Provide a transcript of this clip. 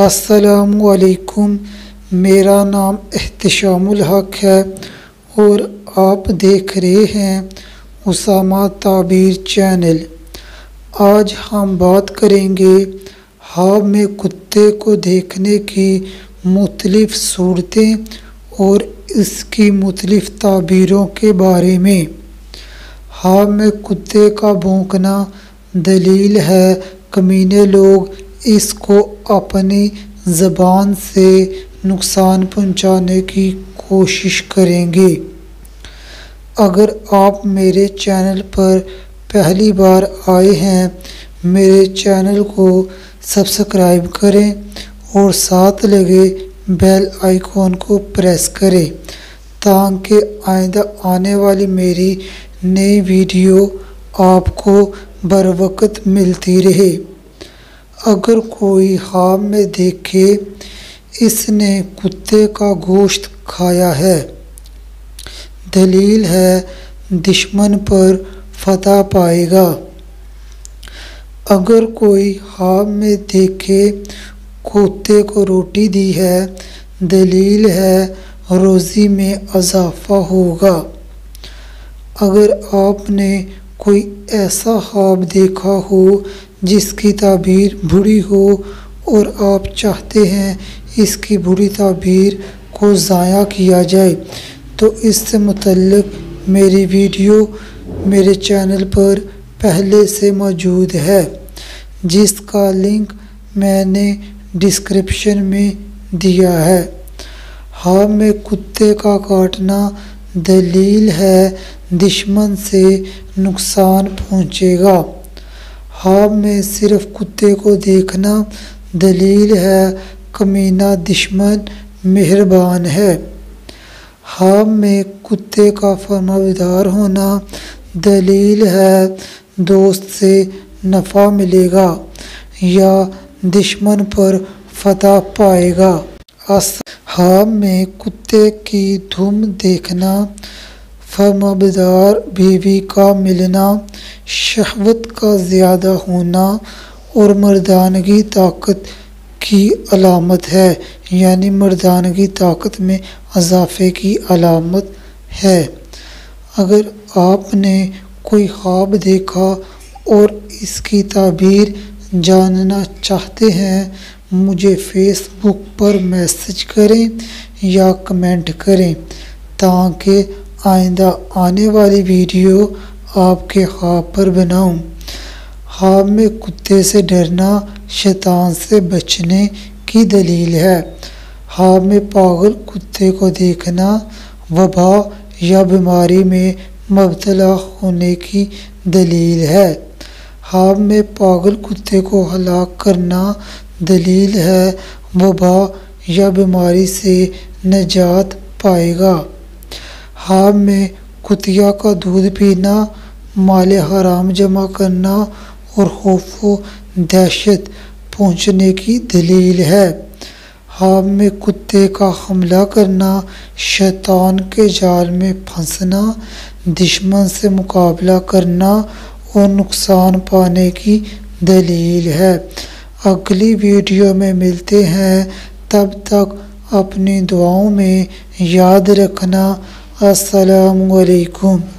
السلام علیکم، میرا نام احتشام الحق ہے اور آپ دیکھ رہے ہیں اسامہ تعبیر چینل۔ آج ہم بات کریں گے خواب میں کتے کو دیکھنے کی مختلف صورتیں اور اس کی مختلف تعبیروں کے بارے میں۔ خواب میں کتے کا بھونکنا دلیل ہے کمینے لوگ اس کو اپنی زبان سے نقصان پہنچانے کی کوشش کریں گے۔ اگر آپ میرے چینل پر پہلی بار آئے ہیں، میرے چینل کو سبسکرائب کریں اور ساتھ لگے بیل آئیکن کو پریس کریں تاکہ آئندہ آنے والی میری نئی ویڈیو آپ کو بروقت ملتی رہے۔ اگر کوئی خواب میں دیکھے اس نے کتے کا گوشت کھایا ہے، دلیل ہے دشمن پر فتح پائے گا۔ اگر کوئی خواب میں دیکھے کتے کو روٹی دی ہے، دلیل ہے روزی میں اضافہ ہوگا۔ اگر آپ نے کوئی ایسا خواب دیکھا ہو جس کی تعبیر بری ہو اور آپ چاہتے ہیں اس کی بری تعبیر کو ضائع کیا جائے، تو اس سے متعلق میری ویڈیو میرے چینل پر پہلے سے موجود ہے، جس کا لنک میں نے ڈسکرپشن میں دیا ہے۔ خواب میں کتے کا کاٹنا دلیل ہے دشمن سے نقصان پہنچے گا۔ خواب میں صرف کتے کو دیکھنا دلیل ہے کمینہ دشمن مہربان ہے۔ خواب میں کتے کا فرمانبردار ہونا دلیل ہے دوست سے نفع ملے گا یا دشمن پر فتح پائے گا۔ خواب میں کتے کی دم دیکھنا فرمانبردار بیوی کا ملنا، شہوت کا زیادہ ہونا اور مردانگی طاقت کی علامت ہے، یعنی مردانگی طاقت میں اضافے کی علامت ہے۔ اگر آپ نے کوئی خواب دیکھا اور اس کی تعبیر جاننا چاہتے ہیں، مجھے فیس بک پر میسج کریں یا کمنٹ کریں تاکہ آئندہ آنے والی ویڈیو آپ کے خواب پر بناؤں۔ خواب میں کتے سے ڈرنا شیطان سے بچنے کی دلیل ہے۔ خواب میں پاگل کتے کو دیکھنا وبا یا بیماری میں مبتلا ہونے کی دلیل ہے۔ خواب میں پاگل کتے کو ہلاک کرنا دلیل ہے وبا یا بیماری سے نجات پائے گا۔ خواب میں کتیا کا دودھ پینا مال حرام جمع کرنا اور خوف و دہشت پہنچنے کی دلیل ہے۔ خواب میں کتے کا حملہ کرنا شیطان کے جال میں پھنسنا، دشمن سے مقابلہ کرنا اور نقصان پانے کی دلیل ہے۔ اگلی ویڈیو میں ملتے ہیں، تب تک اپنی دعاؤں میں یاد رکھنا۔ السلام علیکم۔